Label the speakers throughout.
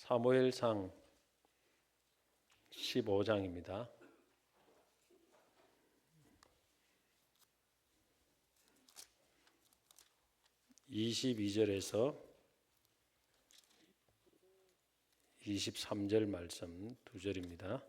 Speaker 1: 사무엘상 15장입니다. 22절에서 23절 말씀 두 절입니다.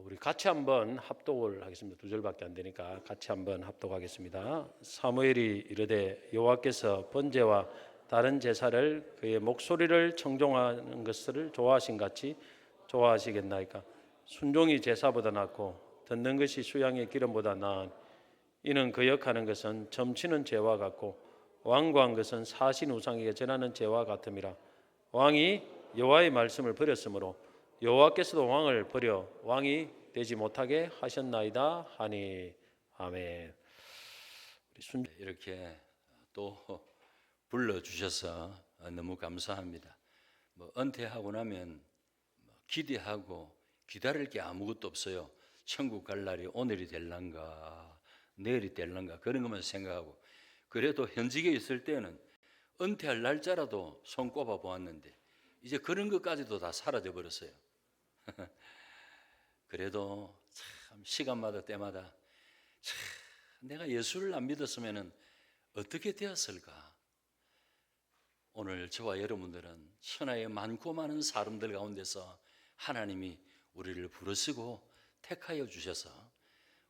Speaker 1: 우리 같이 한번 합독을 하겠습니다. 두 절밖에 안 되니까 같이 한번 합독하겠습니다. 사무엘이 이르되 여호와께서 번제와 다른 제사를 그의 목소리를 청종하는 것을 좋아하신 같이 좋아하시겠나이까. 순종이 제사보다 낫고 듣는 것이 수양의 기름보다 나은 이는 거역하는 것은 점치는 죄와 같고 완고한 것은 사신 우상에게 전하는 죄와 같음이라. 왕이 여호와의 말씀을 버렸으므로 여호와께서도 왕을 버려 왕이 되지 못하게 하셨나이다 하니. 아멘.
Speaker 2: 이렇게 또 불러주셔서 너무 감사합니다. 은퇴하고 나면 기대하고 기다릴 게 아무것도 없어요. 천국 갈 날이 오늘이 될란가 내일이 될란가 그런 것만 생각하고, 그래도 현직에 있을 때는 은퇴할 날짜라도 손꼽아 보았는데 이제 그런 것까지도 다 사라져 버렸어요. 그래도 참 시간마다 때마다 참 내가 예수를 안 믿었으면 어떻게 되었을까. 오늘 저와 여러분들은 천하의 많고 많은 사람들 가운데서 하나님이 우리를 부르시고 택하여 주셔서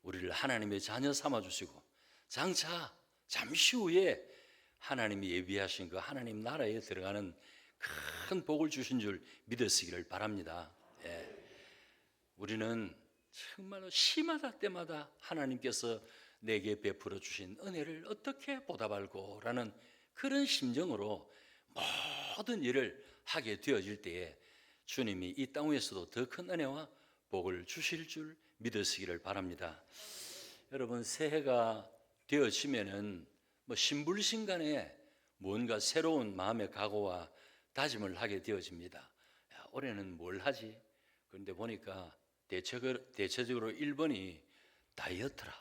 Speaker 2: 우리를 하나님의 자녀 삼아 주시고 장차 잠시 후에 하나님이 예비하신 그 하나님 나라에 들어가는 큰 복을 주신 줄 믿으시기를 바랍니다. 우리는 정말로 시마다 때마다 하나님께서 내게 베풀어 주신 은혜를 어떻게 보답할고 라는 그런 심정으로 모든 일을 하게 되어질 때에 주님이 이 땅 위에서도 더 큰 은혜와 복을 주실 줄 믿으시기를 바랍니다. 여러분, 새해가 되어지면은 신불신간에 뭔가 새로운 마음의 각오와 다짐을 하게 되어집니다. 올해는 뭘 하지? 그런데 보니까 대체적으로 1번이 다이어트라.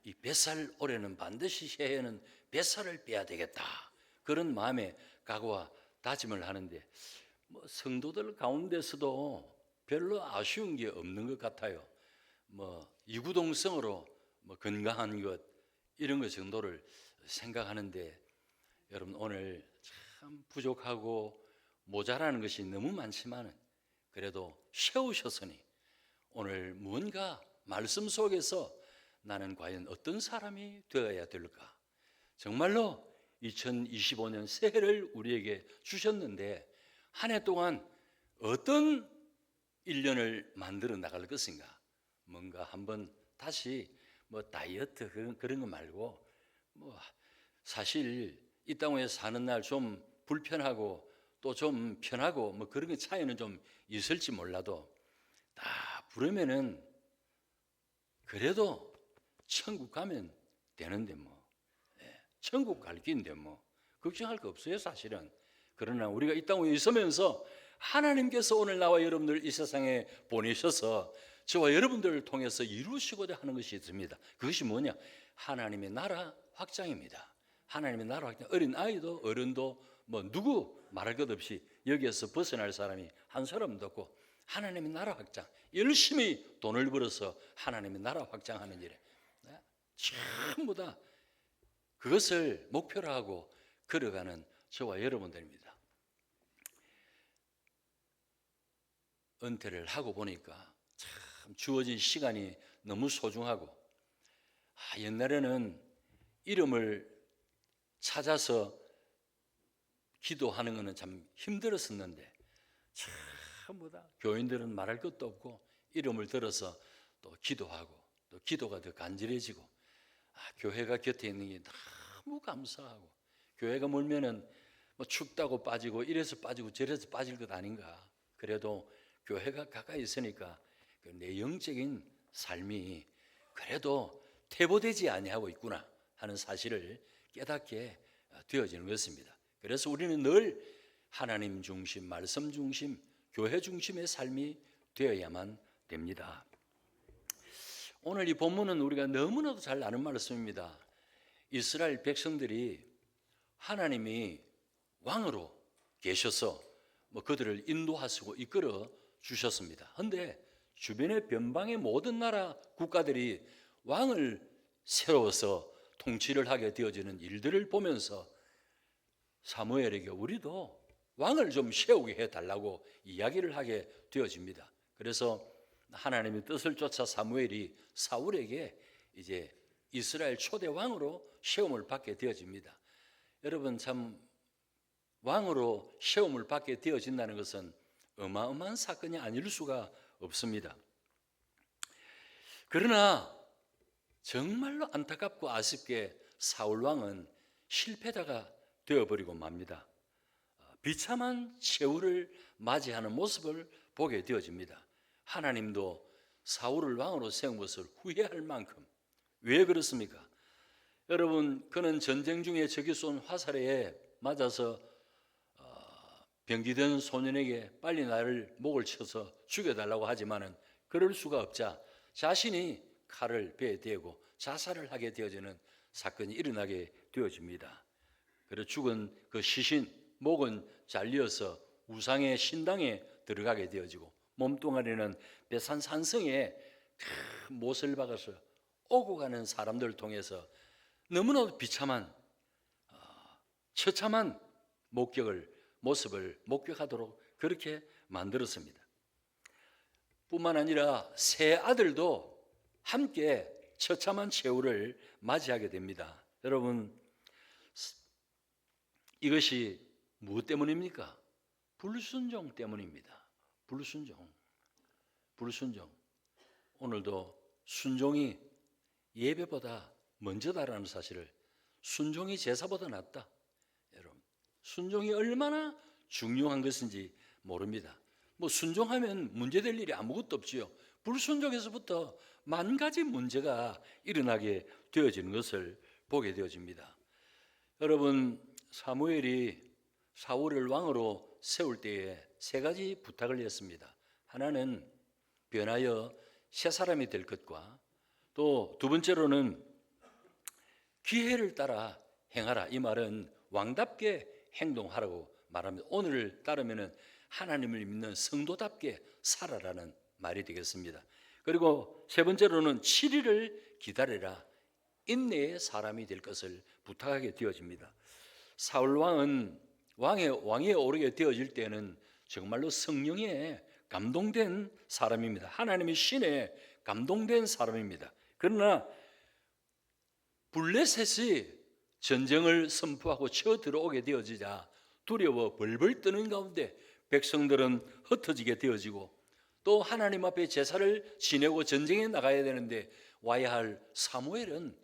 Speaker 2: 이 뱃살, 올해는 반드시 새해에는 뱃살을 빼야 되겠다. 그런 마음의 각오와 다짐을 하는데 성도들 가운데서도 별로 아쉬운 게 없는 것 같아요. 이구동성으로 건강한 것 이런 것 정도를 생각하는데, 여러분 오늘 참 부족하고 모자라는 것이 너무 많지만은 그래도 세우셨으니 오늘 무언가 말씀 속에서 나는 과연 어떤 사람이 되어야 될까. 정말로 2025년 새해를 우리에게 주셨는데 한 해 동안 어떤 1년을 만들어 나갈 것인가. 뭔가 한번 다시 다이어트 그런 거 말고 사실 이 땅에 사는 날 좀 불편하고 또 좀 편하고 그런 게 차이는 좀 있을지 몰라도 다 부르면은 그래도 천국 가면 되는데 천국 갈 길인데 걱정할 거 없어요 사실은. 그러나 우리가 이 땅에 있으면서 하나님께서 오늘 나와 여러분들 이 세상에 보내셔서 저와 여러분들을 통해서 이루시고자 하는 것이 있습니다. 그것이 뭐냐? 하나님의 나라 확장입니다. 하나님의 나라 확장. 어린 아이도 어른도 누구 말할 것 없이 여기에서 벗어날 사람이 한 사람도 없고 하나님의 나라 확장, 열심히 돈을 벌어서 하나님의 나라 확장하는 일에 전부 다 그것을 목표로 하고 걸어가는 저와 여러분들입니다. 은퇴를 하고 보니까 참 주어진 시간이 너무 소중하고, 옛날에는 이름을 찾아서 기도하는 것은 참 힘들었었는데 전부 다 교인들은 말할 것도 없고 이름을 들어서 또 기도하고 또 기도가 더 간절해지고, 교회가 곁에 있는 게 너무 감사하고, 교회가 멀면은 춥다고 빠지고 이래서 빠지고 저래서 빠질 것 아닌가. 그래도 교회가 가까이 있으니까 내 영적인 삶이 그래도 퇴보되지 아니하고 있구나 하는 사실을 깨닫게 되어지는 것입니다. 그래서 우리는 늘 하나님 중심, 말씀 중심, 교회 중심의 삶이 되어야만 됩니다. 오늘 이 본문은 우리가 너무나도 잘 아는 말씀입니다. 이스라엘 백성들이 하나님이 왕으로 계셔서 그들을 인도하시고 이끌어 주셨습니다. 그런데 주변의 변방의 모든 나라 국가들이 왕을 세워서 통치를 하게 되어지는 일들을 보면서 사무엘에게 우리도 왕을 좀 세우게 해달라고 이야기를 하게 되어집니다. 그래서 하나님의 뜻을 쫓아 사무엘이 사울에게 이제 이스라엘 초대 왕으로 시험을 받게 되어집니다. 여러분, 참 왕으로 시험을 받게 되어진다는 것은 어마어마한 사건이 아닐 수가 없습니다. 그러나 정말로 안타깝고 아쉽게 사울 왕은 실패자가 되어버리고 맙니다. 비참한 최후를 맞이하는 모습을 보게 되어집니다. 하나님도 사울을 왕으로 세운 것을 후회할 만큼. 왜 그렇습니까? 여러분, 그는 전쟁 중에 적이 쏜 화살에 맞아서 병기된 소년에게 빨리 나를 목을 쳐서 죽여달라고 하지만은 그럴 수가 없자 자신이 칼을 배에 대고 자살을 하게 되어지는 사건이 일어나게 되어집니다. 그래서 죽은 그 시신 목은 잘려서 우상의 신당에 들어가게 되어지고 몸뚱아리는 베산 산성에 큰 못을 박아서 오고 가는 사람들을 통해서 너무나 비참한 처참한 모습을 목격하도록 그렇게 만들었습니다. 뿐만 아니라 세 아들도 함께 처참한 최후를 맞이하게 됩니다. 여러분, 이것이 무엇 때문입니까? 불순종 때문입니다. 불순종. 오늘도 순종이 예배보다 먼저다라는 사실을, 순종이 제사보다 낫다. 여러분, 순종이 얼마나 중요한 것인지 모릅니다. 순종하면 문제될 일이 아무것도 없지요. 불순종에서부터 만 가지 문제가 일어나게 되어지는 것을 보게 되어집니다. 여러분, 사무엘이 사울을 왕으로 세울 때에 세 가지 부탁을 했습니다. 하나는 변하여 새 사람이 될 것과, 또 두 번째로는 기회를 따라 행하라. 이 말은 왕답게 행동하라고 말합니다. 오늘을 따르면 하나님을 믿는 성도답게 살아라는 말이 되겠습니다. 그리고 세 번째로는 7일을 기다려라. 인내의 사람이 될 것을 부탁하게 되어집니다. 사울 왕은 왕에 오르게 되어질 때는 정말로 성령에 감동된 사람입니다. 하나님의 신에 감동된 사람입니다. 그러나 블레셋이 전쟁을 선포하고 쳐 들어오게 되어지자 두려워 벌벌 떠는 가운데 백성들은 흩어지게 되어지고, 또 하나님 앞에 제사를 지내고 전쟁에 나가야 되는데 와야 할 사무엘은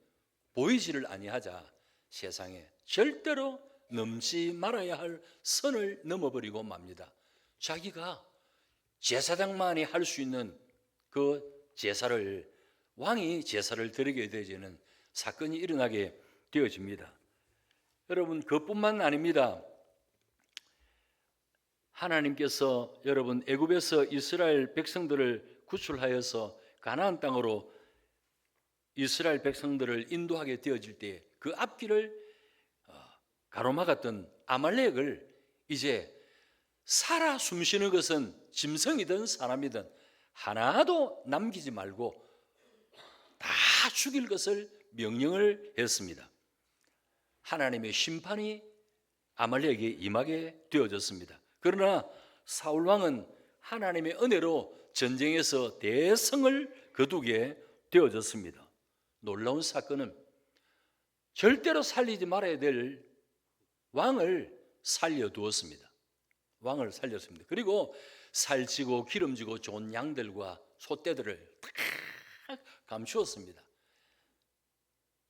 Speaker 2: 보이지를 아니하자 세상에 절대로 넘지 말아야 할 선을 넘어버리고 맙니다. 자기가 제사장만이 할 수 있는 그 제사를, 왕이 제사를 드리게 되어지는 사건이 일어나게 되어집니다. 여러분, 그것뿐만 아닙니다. 하나님께서 여러분 애굽에서 이스라엘 백성들을 구출하여서 가나안 땅으로 이스라엘 백성들을 인도하게 되어질 때 그 앞길을 가로막았던 아말렉을 이제 살아 숨쉬는 것은 짐승이든 사람이든 하나도 남기지 말고 다 죽일 것을 명령을 했습니다. 하나님의 심판이 아말렉에게 임하게 되어졌습니다. 그러나 사울 왕은 하나님의 은혜로 전쟁에서 대성을 거두게 되어졌습니다. 놀라운 사건은 절대로 살리지 말아야 될 왕을 살려두었습니다. 왕을 살렸습니다. 그리고 살찌고 기름지고 좋은 양들과 소떼들을 다 감추었습니다.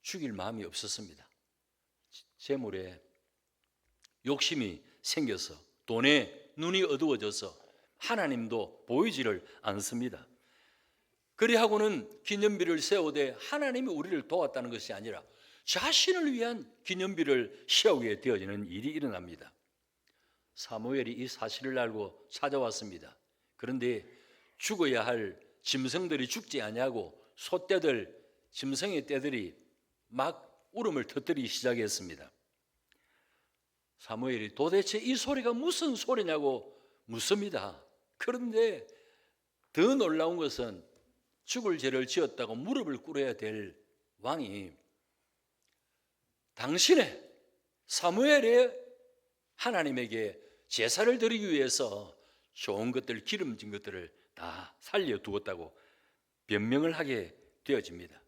Speaker 2: 죽일 마음이 없었습니다. 재물에 욕심이 생겨서, 돈에 눈이 어두워져서 하나님도 보이지를 않습니다. 그리하고는 기념비를 세우되 하나님이 우리를 도왔다는 것이 아니라 자신을 위한 기념비를 세우게 되어지는 일이 일어납니다. 사무엘이 이 사실을 알고 찾아왔습니다. 그런데 죽어야 할 짐승들이 죽지 아니하고 소떼들, 짐승의 떼들이 막 울음을 터뜨리기 시작했습니다. 사무엘이 도대체 이 소리가 무슨 소리냐고 묻습니다. 그런데 더 놀라운 것은 죽을 죄를 지었다고 무릎을 꿇어야 될 왕이 당신의 사무엘의 하나님에게 제사를 드리기 위해서 좋은 것들, 기름진 것들을 다 살려두었다고 변명을 하게 되어집니다.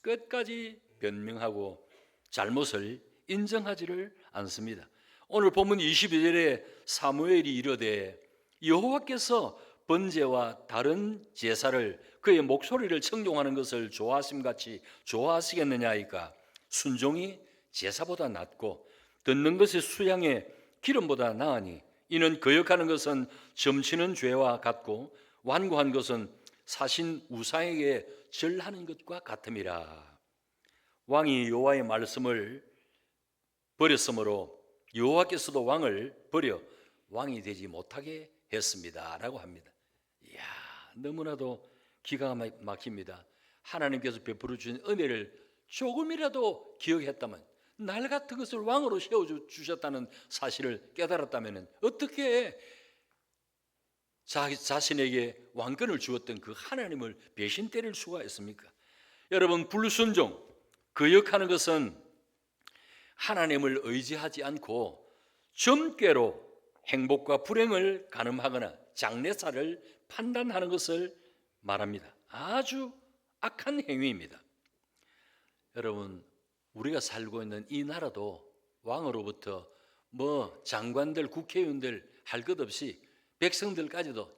Speaker 2: 끝까지 변명하고 잘못을 인정하지를 않습니다. 오늘 본문 22절에 사무엘이 이르되 여호와께서 번제와 다른 제사를 그의 목소리를 청종하는 것을 좋아하심같이 좋아하시겠느냐이까. 순종이 제사보다 낫고 듣는 것이 수양의 기름보다 나으니 이는 거역하는 것은 점치는 죄와 같고 완고한 것은 사신 우상에게 절하는 것과 같음이라. 왕이 여호와의 말씀을 버렸으므로 여호와께서도 왕을 버려 왕이 되지 못하게 했습니다 라고 합니다. 이야, 너무나도 기가 막힙니다. 하나님께서 베풀어 주신 은혜를 조금이라도 기억했다면, 날 같은 것을 왕으로 세워주셨다는 사실을 깨달았다면 어떻게 자신에게 왕권을 주었던 그 하나님을 배신 때릴 수가 있습니까? 여러분, 불순종, 거역하는 것은 하나님을 의지하지 않고 점괘로 행복과 불행을 가늠하거나 장래사를 판단하는 것을 말합니다. 아주 악한 행위입니다. 여러분, 우리가 살고 있는 이 나라도 왕으로부터 장관들, 국회의원들 할 것 없이 백성들까지도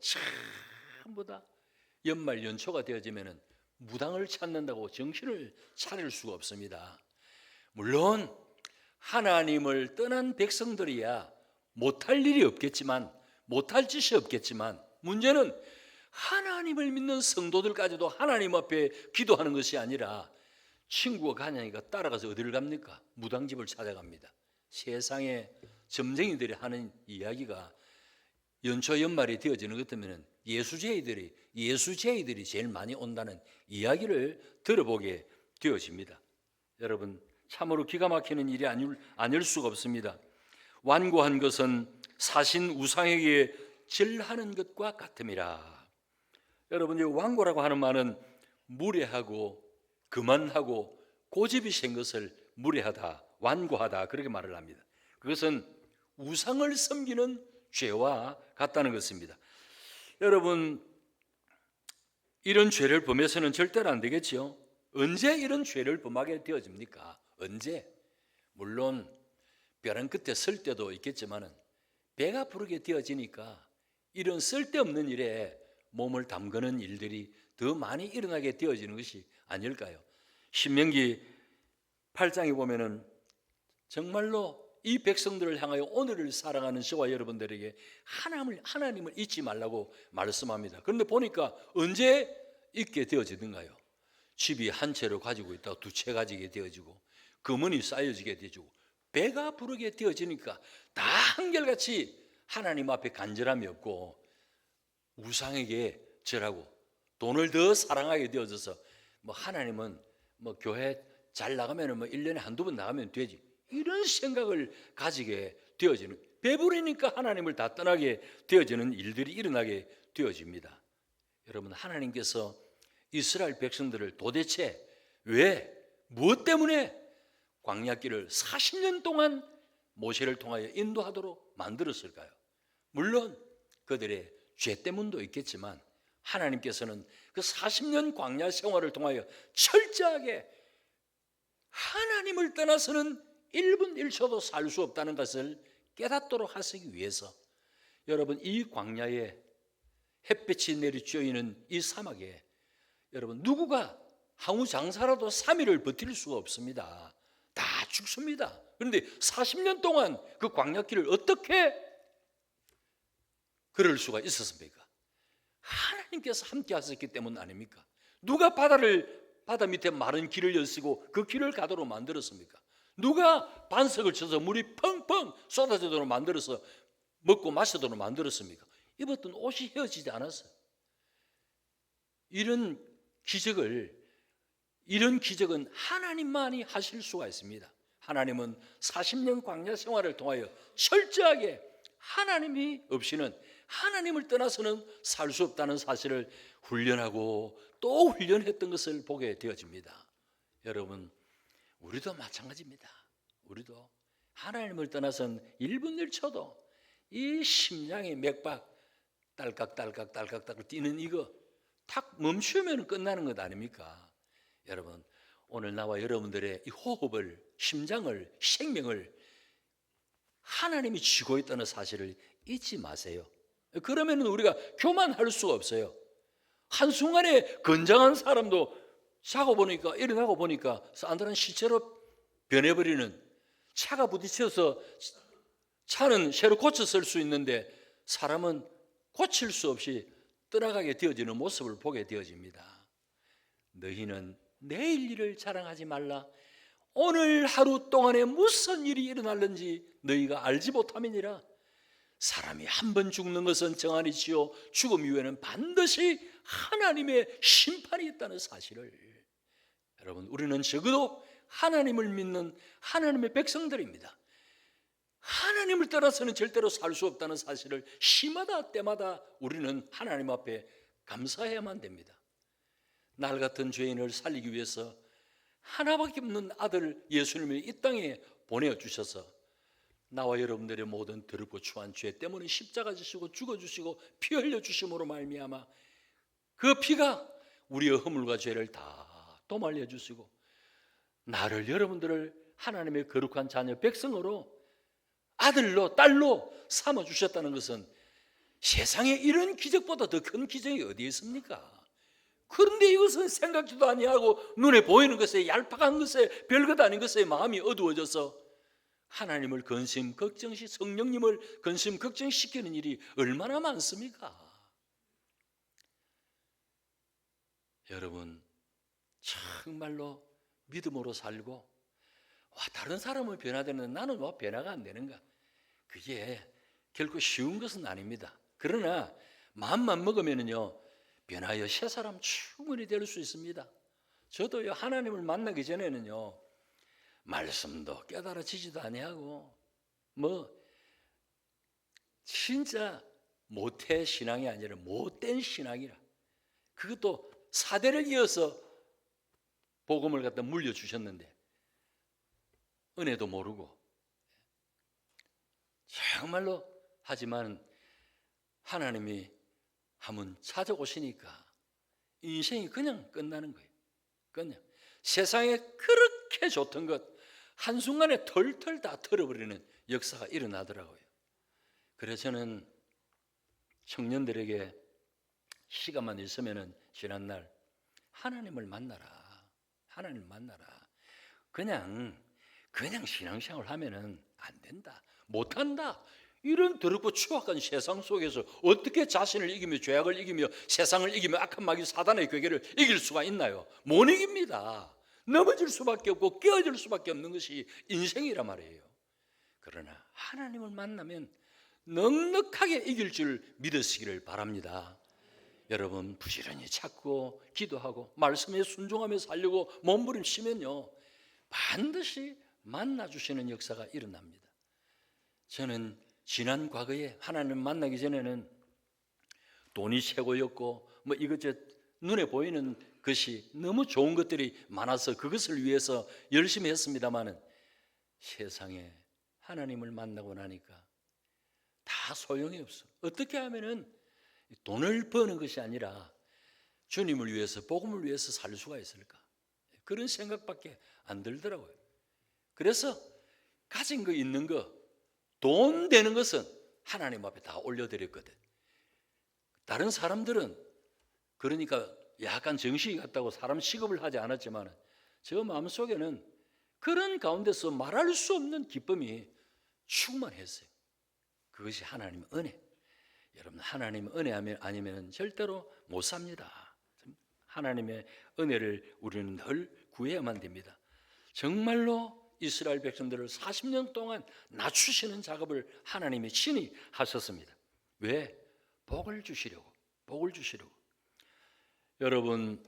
Speaker 2: 전부 다 연말 연초가 되어지면 무당을 찾는다고 정신을 차릴 수가 없습니다. 물론 하나님을 떠난 백성들이야 못할 일이 없겠지만, 못할 짓이 없겠지만, 문제는 하나님을 믿는 성도들까지도 하나님 앞에 기도하는 것이 아니라 친구가 가냐니까 따라가서 어디를 갑니까? 무당집을 찾아갑니다. 세상에 점쟁이들이 하는 이야기가 연초 연말이 되어지는 것 같으면 예수제이들이 제일 많이 온다는 이야기를 들어보게 되어집니다. 여러분, 참으로 기가 막히는 일이 아닐 수가 없습니다. 완고한 것은 사신 우상에게 절하는 것과 같음이라. 여러분, 이 완고라고 하는 말은 무례하고 그만하고 고집이 센 것을 무례하다, 완고하다, 그렇게 말을 합니다. 그것은 우상을 섬기는 죄와 같다는 것입니다. 여러분, 이런 죄를 범해서는 절대로 안 되겠죠. 언제 이런 죄를 범하게 되어집니까? 언제? 물론 벼랑 끝에 설 때도 있겠지만 배가 부르게 되어지니까 이런 쓸데없는 일에 몸을 담그는 일들이 더 많이 일어나게 되어지는 것이 아닐까요? 신명기 8장에 보면은 정말로 이 백성들을 향하여 오늘을 사랑하는 저와 여러분들에게 하나님을 잊지 말라고 말씀합니다. 그런데 보니까 언제 잊게 되어지는가요? 집이 한 채로 가지고 있다가 두 채 가지게 되어지고, 금은이 쌓여지게 되어지고, 배가 부르게 되어지니까 다 한결같이 하나님 앞에 간절함이 없고 우상에게 절하고 돈을 더 사랑하게 되어져서 하나님은 교회 잘 나가면 1년에 한두 번 나가면 되지, 이런 생각을 가지게 되어지는, 배부르니까 하나님을 다 떠나게 되어지는 일들이 일어나게 되어집니다. 여러분, 하나님께서 이스라엘 백성들을 도대체 왜, 무엇 때문에 광야길을 40년 동안 모세를 통하여 인도하도록 만들었을까요? 물론 그들의 죄 때문도 있겠지만 하나님께서는 그 40년 광야 생활을 통하여 철저하게 하나님을 떠나서는 1분 1초도 살 수 없다는 것을 깨닫도록 하시기 위해서, 여러분, 이 광야에 햇빛이 내리쬐이는 이 사막에 여러분, 누구가 항우 장사라도 3일을 버틸 수가 없습니다. 다 죽습니다. 그런데 40년 동안 그 광야길을 어떻게 그럴 수가 있었습니까? 하나님께서 함께 하셨기 때문 아닙니까? 누가 바다 밑에 마른 길을 여시고 그 길을 가도록 만들었습니까? 누가 반석을 쳐서 물이 펑펑 쏟아지도록 만들어서 먹고 마시도록 만들었습니까? 입었던 옷이 헤어지지 않았어요. 이런 기적을 이런 기적은 하나님만이 하실 수가 있습니다. 하나님은 40년 광야 생활을 통하여 철저하게 하나님이 없이는, 하나님을 떠나서는 살 수 없다는 사실을 훈련하고 또 훈련했던 것을 보게 되어집니다. 여러분, 우리도 마찬가지입니다. 우리도 하나님을 떠나선 1분 1초도 이 심장의 맥박 딸깍딸깍 뛰는 이거 탁 멈추면 끝나는 것 아닙니까? 여러분, 오늘 나와 여러분들의 이 호흡을, 심장을, 생명을 하나님이 쥐고 있다는 사실을 잊지 마세요. 그러면 우리가 교만할 수가 없어요. 한순간에 건장한 사람도 자고 보니까, 일어나고 보니까 사람들은 시체로 변해버리는, 차가 부딪혀서 차는 새로 고쳐 쓸 수 있는데 사람은 고칠 수 없이 떠나가게 되어지는 모습을 보게 되어집니다. 너희는 내일 일을 자랑하지 말라. 오늘 하루 동안에 무슨 일이 일어날는지 너희가 알지 못함이니라. 사람이 한 번 죽는 것은 정한이지요 죽음 이후에는 반드시 하나님의 심판이 있다는 사실을, 여러분, 우리는 적어도 하나님을 믿는 하나님의 백성들입니다. 하나님을 떠나서는 절대로 살 수 없다는 사실을 시마다 때마다 우리는 하나님 앞에 감사해야만 됩니다. 날 같은 죄인을 살리기 위해서 하나밖에 없는 아들 예수님을 이 땅에 보내주셔서 나와 여러분들의 모든 더럽고 추한 죄 때문에 십자가 지시고 죽어주시고 피 흘려주심으로 말미암아 그 피가 우리의 허물과 죄를 다 도말려 주시고 나를, 여러분들을 하나님의 거룩한 자녀 백성으로, 아들로 딸로 삼아주셨다는 것은 세상에 이런 기적보다 더 큰 기적이 어디 있습니까? 그런데 이것은 생각지도 아니하고 눈에 보이는 것에, 얄팍한 것에, 별것 아닌 것에 마음이 어두워져서 하나님을 근심 걱정시, 성령님을 근심 걱정시키는 일이 얼마나 많습니까? 여러분, 정말로 믿음으로 살고, 와, 다른 사람을 변화되는 나는 왜 변화가 안 되는가? 그게 결코 쉬운 것은 아닙니다. 그러나 마음만 먹으면요 변하여 새 사람 충분히 될 수 있습니다. 저도요 하나님을 만나기 전에는요 말씀도 깨달아지지도 아니하고 진짜 모태 신앙이 아니라 못된 신앙이라, 그것도 사대를 이어서 복음을 갖다 물려주셨는데 은혜도 모르고 정말로, 하지만 하나님이 한번 찾아오시니까 인생이 그냥 끝나는 거예요. 그냥 세상에 그렇게 좋던 것 한순간에 털털 다 털어버리는 역사가 일어나더라고요. 그래서 저는 청년들에게 시간만 있으면은 지난날 하나님을 만나라. 하나님을 만나라. 그냥 신앙생활 하면은 안 된다. 못한다. 이런 더럽고 추악한 세상 속에서 어떻게 자신을 이기며 죄악을 이기며 세상을 이기며 악한 마귀 사단의 괴계를 이길 수가 있나요? 못 이깁니다. 넘어질 수밖에 없고 깨어질 수밖에 없는 것이 인생이란 말이에요. 그러나 하나님을 만나면 넉넉하게 이길 줄 믿으시기를 바랍니다. 여러분, 부지런히 찾고 기도하고 말씀에 순종하며 살려고 몸부림치면요 반드시 만나주시는 역사가 일어납니다. 저는 지난 과거에 하나님을 만나기 전에는 돈이 최고였고 이것저것 눈에 보이는 것이 너무 좋은 것들이 많아서 그것을 위해서 열심히 했습니다마는 세상에 하나님을 만나고 나니까 다 소용이 없어. 어떻게 하면은 돈을 버는 것이 아니라 주님을 위해서, 복음을 위해서 살 수가 있을까? 그런 생각밖에 안 들더라고요. 그래서 가진 거, 있는 거, 돈 되는 것은 하나님 앞에 다 올려드렸거든. 다른 사람들은 그러니까 약간 정신이 같다고 사람 취급을 하지 않았지만 저 마음속에는 그런 가운데서 말할 수 없는 기쁨이 충만했어요. 그것이 하나님의 은혜. 여러분, 하나님의 은혜 아니면 절대로 못 삽니다. 하나님의 은혜를 우리는 늘 구해야만 됩니다. 정말로 이스라엘 백성들을 40년 동안 낮추시는 작업을 하나님이 친히 하셨습니다. 왜? 복을 주시려고. 복을 주시려고. 여러분,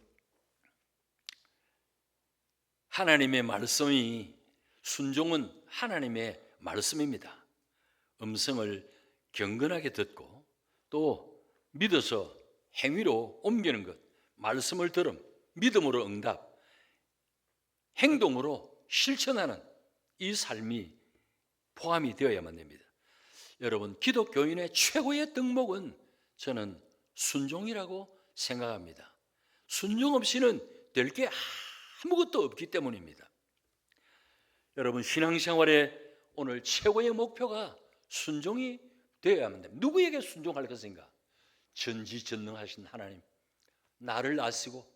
Speaker 2: 하나님의 말씀이 순종은 하나님의 말씀입니다. 음성을 경건하게 듣고 또 믿어서 행위로 옮기는 것, 말씀을 들음, 믿음으로 응답, 행동으로 실천하는 이 삶이 포함이 되어야만 됩니다. 여러분, 기독교인의 최고의 덕목은 저는 순종이라고 생각합니다. 순종 없이는 될 게 아무것도 없기 때문입니다. 여러분, 신앙생활의 오늘 최고의 목표가 순종이 되어야만 됩니다. 누구에게 순종할 것인가? 전지전능하신 하나님, 나를 아시고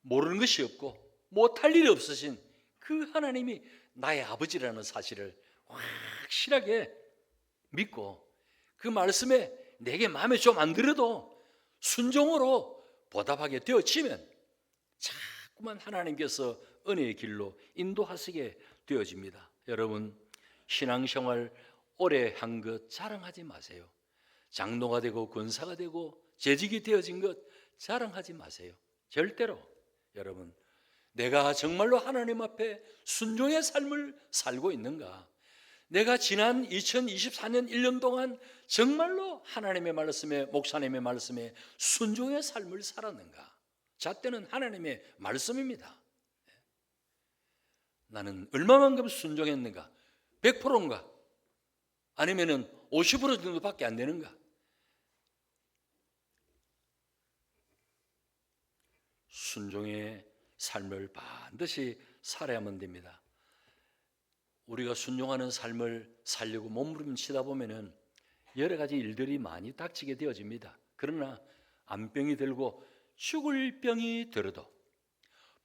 Speaker 2: 모르는 것이 없고 못할 일이 없으신 그 하나님이 나의 아버지라는 사실을 확실하게 믿고 그 말씀에 내게 마음에 좀 안 들어도 순종으로 보답하게 되어지면 자꾸만 하나님께서 은혜의 길로 인도하시게 되어집니다. 여러분, 신앙생활 오래 한 것 자랑하지 마세요. 장로가 되고 권사가 되고 재직이 되어진 것 자랑하지 마세요. 절대로. 여러분, 내가 정말로 하나님 앞에 순종의 삶을 살고 있는가? 내가 지난 2024년 1년 동안 정말로 하나님의 말씀에, 목사님의 말씀에 순종의 삶을 살았는가? 잣대는 하나님의 말씀입니다. 나는 얼마만큼 순종했는가? 100%인가? 아니면은 50% 정도밖에 안 되는가? 순종의 삶을 반드시 살아야만 됩니다. 우리가 순종하는 삶을 살려고 몸부림치다 보면은 여러 가지 일들이 많이 닥치게 되어집니다. 그러나 암병이 들고 죽을 병이 들어도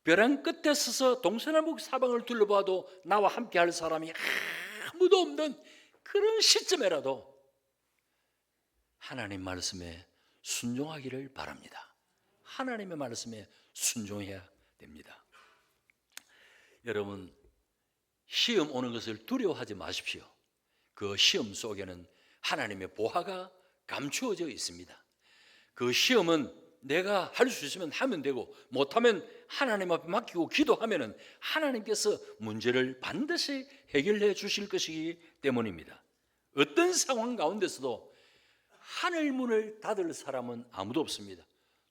Speaker 2: 벼랑 끝에 서서 동서남북 사방을 둘러봐도 나와 함께 할 사람이 아무도 없는 그런 시점에라도 하나님 말씀에 순종하기를 바랍니다. 하나님의 말씀에 순종해야 됩니다. 여러분, 시험 오는 것을 두려워하지 마십시오. 그 시험 속에는 하나님의 보화가 감추어져 있습니다. 그 시험은 내가 할 수 있으면 하면 되고 못하면 하나님 앞에 맡기고 기도하면 하나님께서 문제를 반드시 해결해 주실 것이기 때문입니다. 어떤 상황 가운데서도 하늘 문을 닫을 사람은 아무도 없습니다.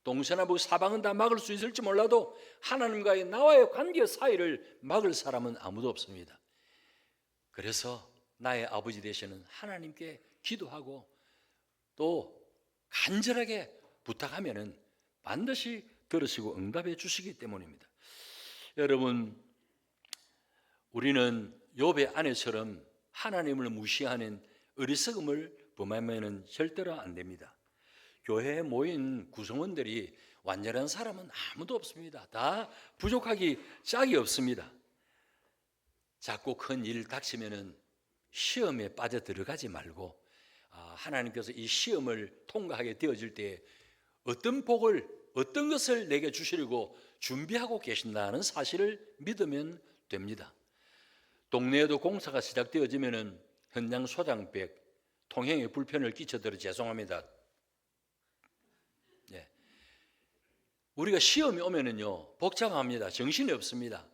Speaker 2: 동서남북 사방은 다 막을 수 있을지 몰라도 하나님과의 나와의 관계 사이를 막을 사람은 아무도 없습니다. 그래서 나의 아버지 되시는 하나님께 기도하고 또 간절하게 부탁하면은 반드시 들으시고 응답해 주시기 때문입니다. 여러분, 우리는 욥의 아내처럼 하나님을 무시하는 어리석음을 범하면은 절대로 안 됩니다. 교회에 모인 구성원들이 완전한 사람은 아무도 없습니다. 다 부족하기 짝이 없습니다. 작고 큰 일 닥치면은 시험에 빠져 들어가지 말고 하나님께서 이 시험을 통과하게 되어질 때 어떤 복을, 어떤 것을 내게 주시려고 준비하고 계신다는 사실을 믿으면 됩니다. 동네에도 공사가 시작되어지면은 현장 소장백, 통행에 불편을 끼쳐드려 죄송합니다. 우리가 시험이 오면은요 복잡합니다. 정신이 없습니다.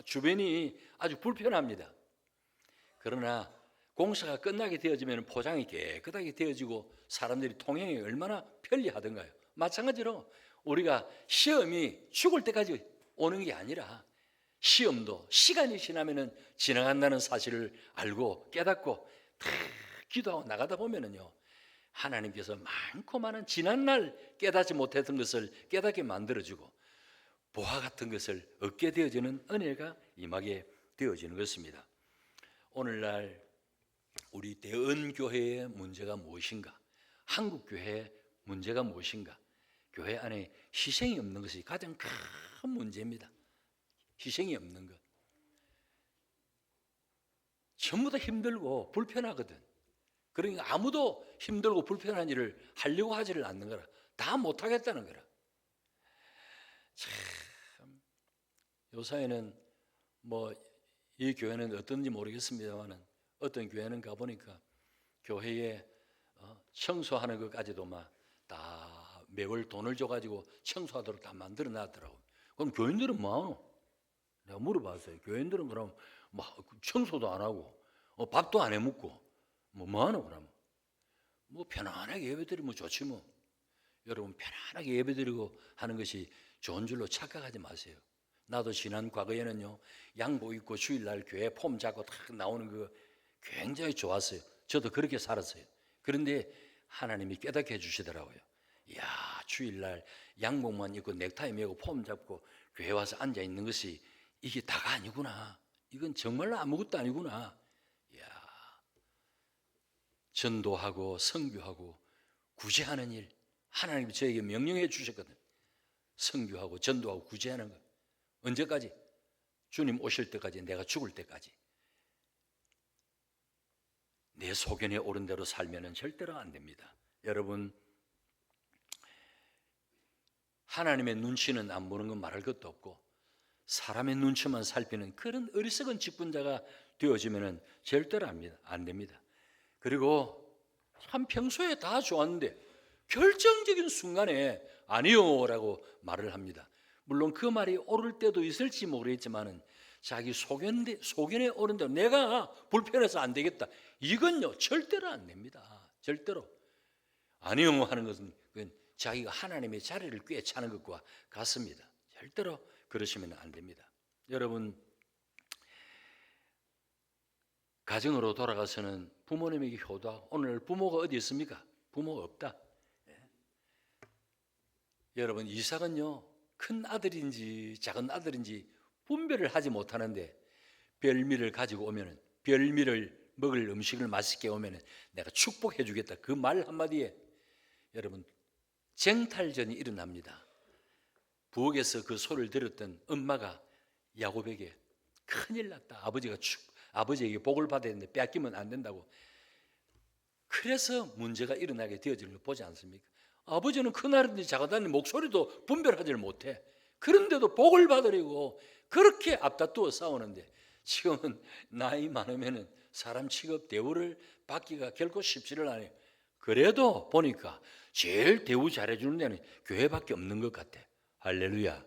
Speaker 2: 주변이 아주 불편합니다. 그러나 공사가 끝나게 되어지면 포장이 깨끗하게 되어지고 사람들이 통행이 얼마나 편리하던가요. 마찬가지로 우리가 시험이 죽을 때까지 오는 게 아니라 시험도 시간이 지나면은 지나간다는 사실을 알고 깨닫고 다 기도하고 나가다 보면은요 하나님께서 많고 많은 지난날 깨닫지 못했던 것을 깨닫게 만들어주고 보화 같은 것을 얻게 되어지는 은혜가 임하게 되어지는 것입니다. 오늘날 우리 대언교회의 문제가 무엇인가? 한국교회의 문제가 무엇인가? 교회 안에 희생이 없는 것이 가장 큰 문제입니다. 희생이 없는 것. 전부 다 힘들고 불편하거든. 그러니까 아무도 힘들고 불편한 일을 하려고 하지를 않는 거라. 다 못하겠다는 거라. 참, 요사이는 이 교회는 어떤지 모르겠습니다만 어떤 교회는 가보니까 교회에 청소하는 것까지도 다 매월 돈을 줘가지고 청소하도록 다 만들어 놨더라고요. 그럼 교인들은 뭐하노? 내가 물어봤어요. 교인들은 그럼 청소도 안 하고 밥도 안 해먹고 뭐 하노 그러면? 뭐 편안하게 예배드리면 좋지 뭐. 여러분 편안하게 예배드리고 하는 것이 좋은 줄로 착각하지 마세요. 나도 지난 과거에는요 양복 입고 주일날 교회 폼 잡고 탁 나오는 거 굉장히 좋았어요. 저도 그렇게 살았어요. 그런데 하나님이 깨닫게 해주시더라고요. 이야, 주일날 양복만 입고 넥타이 메고 폼 잡고 교회 와서 앉아 있는 것이 이게 다가 아니구나. 이건 정말로 아무것도 아니구나. 이야, 전도하고 선교하고 구제하는 일, 하나님이 저에게 명령해 주셨거든. 선교하고 전도하고 구제하는 거. 언제까지? 주님 오실 때까지, 내가 죽을 때까지. 내 소견에 옳은 대로 살면은 절대로 안 됩니다. 여러분, 하나님의 눈치는 안 보는 건 말할 것도 없고 사람의 눈치만 살피는 그런 어리석은 직분자가 되어지면은 절대로 안 됩니다. 그리고 참 평소에 다 좋았는데 결정적인 순간에 아니요라고 말을 합니다. 물론 그 말이 옳을 때도 있을지 모르겠지만은 자기 소견에 옳은 대로 내가 불편해서 안 되겠다. 이건요 절대로 안 됩니다. 절대로. 아니요 하는 것은 자기가 하나님의 자리를 꿰차는 것과 같습니다. 절대로 그러시면 안 됩니다. 여러분, 가정으로 돌아가서는 부모님에게 효도하고, 오늘 부모가 어디 있습니까? 부모가 없다. 여러분, 이삭은요 큰 아들인지 작은 아들인지 분별을 하지 못하는데 별미를 가지고 오면은, 별미를 먹을 음식을 맛있게 오면은 내가 축복해 주겠다, 그 말 한마디에 여러분 쟁탈전이 일어납니다. 부엌에서 그 소리를 들었던 엄마가 야곱에게 큰일 났다, 아버지에게 복을 받아야 되는데 뺏기면 안 된다고. 그래서 문제가 일어나게 되어지는 걸 보지 않습니까? 아버지는 큰아들인지 작아다니 목소리도 분별하지를 못해. 그런데도 복을 받으려고 그렇게 앞다투어 싸우는데, 지금은 나이 많으면 사람 취급 대우를 받기가 결코 쉽지를 않아요. 그래도 보니까 제일 대우 잘해주는 데는 교회밖에 없는 것 같아. 할렐루야.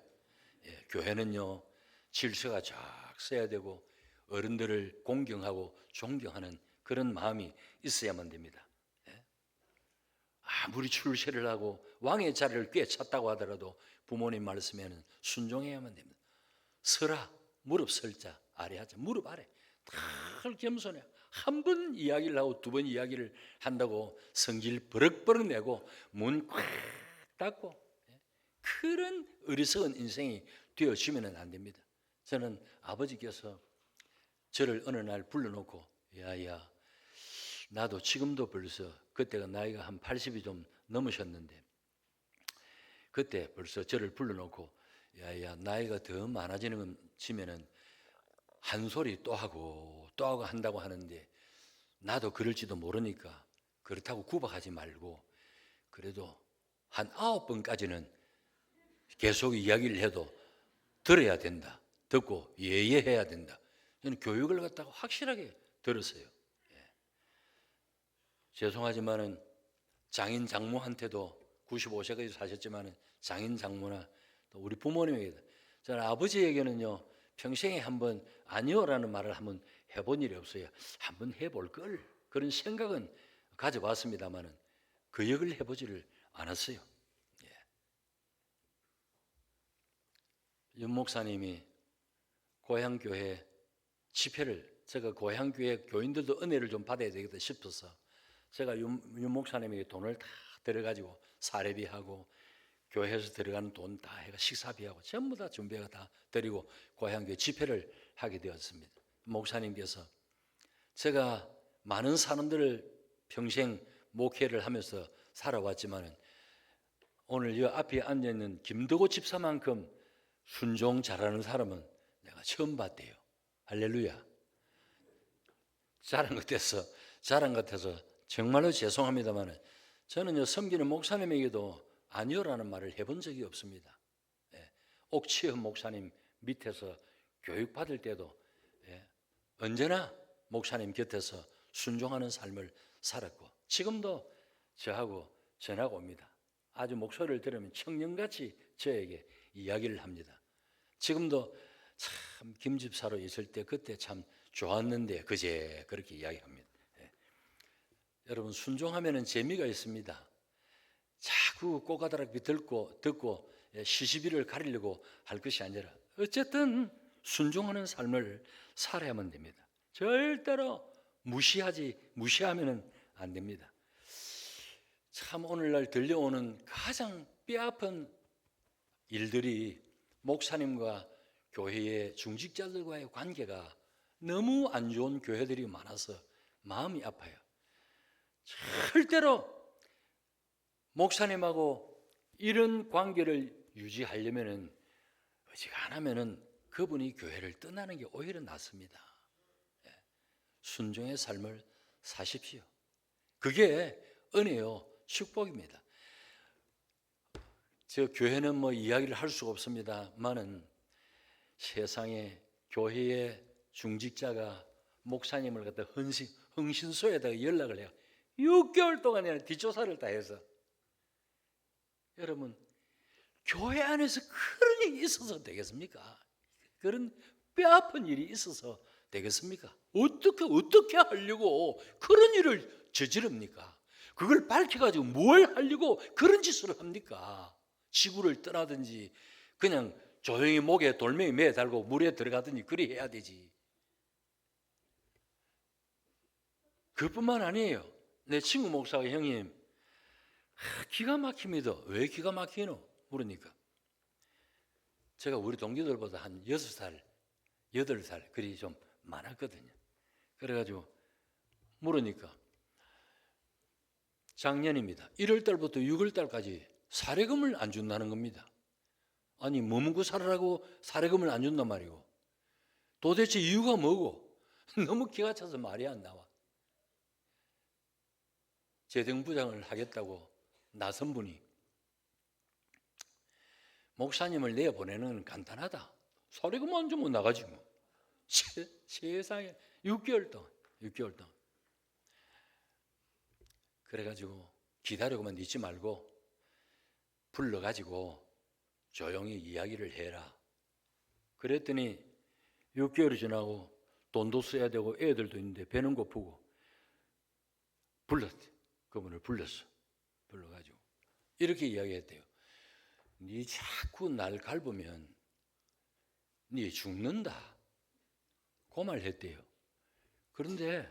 Speaker 2: 예, 교회는요 질서가 쫙 써야 되고 어른들을 공경하고 존경하는 그런 마음이 있어야만 됩니다. 예? 아무리 출세를 하고 왕의 자리를 꿰찼다고 하더라도 부모님 말씀에는 순종해야만 됩니다. 서라, 무릎 설자, 아래하자. 무릎 아래 탁 겸손해. 한 번 이야기를 하고 두 번 이야기를 한다고 성질 버럭버럭 내고 문 꽉 닫고 그런 어리석은 인생이 되어지면 안 됩니다. 저는 아버지께서 저를 어느 날 불러놓고, 야야, 나도 지금도 벌써, 그때가 나이가 한 80이 좀 넘으셨는데 그때 벌써 저를 불러놓고, 야야, 나이가 더 많아지면은 한 소리 또 하고 한다고 하는데 나도 그럴지도 모르니까 그렇다고 구박하지 말고 그래도 한 9번까지는 계속 이야기를 해도 들어야 된다. 듣고 예의해야 된다. 저는 교육을 갖다가 확실하게 들었어요. 예. 죄송하지만은 장인 장모한테도 95세까지 사셨지만은 장인 장모나 또 우리 부모님에게, 저는 아버지에게는요 평생에 한번 아니요라는 말을 한번 해본 일이 없어요. 한번 해볼 걸, 그런 생각은 가져봤습니다만은 그 역을 해보지를 않았어요. 예. 윤 목사님이 고향교회 집회를, 제가 고향교회 교인들도 은혜를 좀 받아야 되겠다 싶어서 제가 윤 목사님에게 돈을 다 들어가지고 사례비하고 교회에서 들어가는 돈 다 해가 식사비하고 전부 다 준비해가 다 드리고 고향교회 집회를 하게 되었습니다. 목사님께서, 제가 많은 사람들을 평생 목회를 하면서 살아왔지만 오늘 이 앞에 앉아있는 김덕호 집사만큼 순종 잘하는 사람은 내가 처음 봤대요. 할렐루야. 자랑 같아서 정말로 죄송합니다만 저는 섬기는 목사님에게도 아니요라는 말을 해본 적이 없습니다. 예. 옥치현 목사님 밑에서 교육받을 때도 언제나 목사님 곁에서 순종하는 삶을 살았고 지금도 저하고 전하고 옵니다. 아주 목소리를 들으면 청년같이 저에게 이야기를 합니다. 지금도 참 김집사로 있을 때 그때 참 좋았는데 그제 그렇게 이야기합니다. 예. 여러분 순종하면은 재미가 있습니다. 자꾸 꼬가닥 듣고 시시비를 가리려고 할 것이 아니라 어쨌든 순종하는 삶을 살아야만 됩니다. 절대로 무시하면은 안 됩니다. 참 오늘날 들려오는 가장 뼈아픈 일들이 목사님과 교회의 중직자들과의 관계가 너무 안 좋은 교회들이 많아서 마음이 아파요. 절대로 목사님하고 이런 관계를 유지하려면은 어지간하면은 그분이 교회를 떠나는 게 오히려 낫습니다. 예. 순종의 삶을 사십시오. 그게 은혜요, 축복입니다. 저 교회는 뭐 이야기를 할 수가 없습니다만은 세상에 교회의 중직자가 목사님을 갖다 흥신소에다가 연락을 해요. 6개월 동안에 뒷조사를 다 해서 여러분 교회 안에서 그런 일이 있어서 되겠습니까? 그런 뼈아픈 일이 있어서 되겠습니까? 어떻게 하려고 그런 일을 저지릅니까? 그걸 밝혀가지고 뭘 하려고 그런 짓을 합니까? 지구를 떠나든지 그냥 조용히 목에 돌멩이 매달고 물에 들어가든지 그리 해야 되지. 그뿐만 아니에요. 내 친구 목사가 형님 기가 막힙니다. 왜 기가 막히노? 물으니까 제가 우리 동기들보다 한 6살, 8살 그리 좀 많았거든요. 그래가지고 물으니까 작년입니다. 1월 달부터 6월 달까지 사례금을 안 준다는 겁니다. 아니 뭐 먹고 살으라고 사례금을 안 준단 말이고 도대체 이유가 뭐고? 너무 기가 차서 말이 안 나와. 재정부장을 하겠다고 나선 분이 목사님을 내보내는 건 간단하다. 사례금 안 주면 나가지 뭐. 세상에 6개월 동안 그래가지고 기다리고만 있지 말고 불러가지고 조용히 이야기를 해라. 그랬더니 6개월이 지나고 돈도 써야 되고 애들도 있는데 배는 고프고 불렀대. 그분을 불러가지고 이렇게 이야기했대요. 네 자꾸 날 갈으면 네 죽는다. 그 말 했대요. 그런데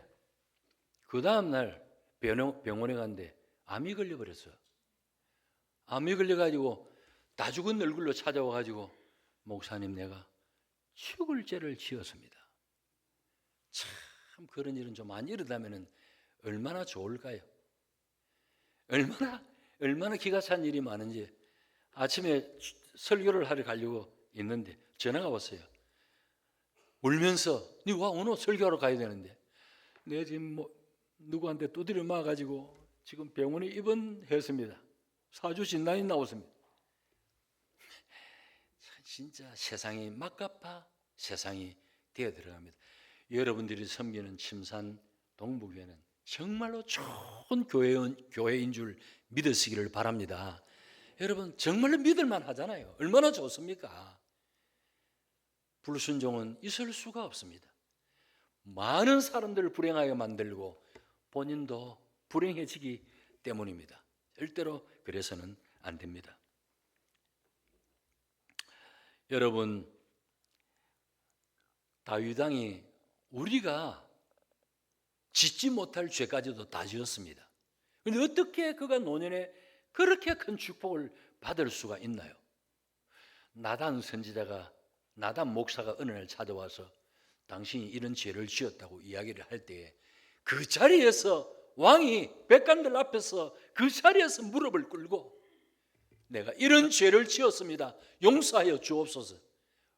Speaker 2: 그 다음날 병원에 갔는데 암이 걸려버렸어. 암이 걸려가지고 다 죽은 얼굴로 찾아와가지고 목사님 내가 죽을 죄를 지었습니다. 참 그런 일은 좀 안 일어나면 얼마나 좋을까요? 얼마나 기가 찬 일이 많은지. 아침에 설교를 하러 가려고 있는데 전화가 왔어요. 울면서 네 와 오늘 설교하러 가야 되는데 내가 지금 뭐 누구한테 두드려 맞아가지고 지금 병원에 입원했습니다. 4주 진단이 나왔습니다. 진짜 세상이 막가파 세상이 되어 들어갑니다. 여러분들이 섬기는 침산 동부교회는 정말로 좋은 교회인 줄 믿으시기를 바랍니다. 여러분 정말로 믿을만 하잖아요. 얼마나 좋습니까? 불순종은 있을 수가 없습니다. 많은 사람들을 불행하게 만들고 본인도 불행해지기 때문입니다. 절대로 그래서는 안 됩니다. 여러분 다윗 왕이 우리가 짓지 못할 죄까지도 다 지었습니다. 그런데 어떻게 그가 노년에 그렇게 큰 축복을 받을 수가 있나요? 나단 선지자가 나단 목사가 어느 날 찾아와서 당신이 이런 죄를 지었다고 이야기를 할 때에 그 자리에서 왕이 백관들 앞에서 그 자리에서 무릎을 꿇고 내가 이런 죄를 지었습니다. 용서하여 주옵소서.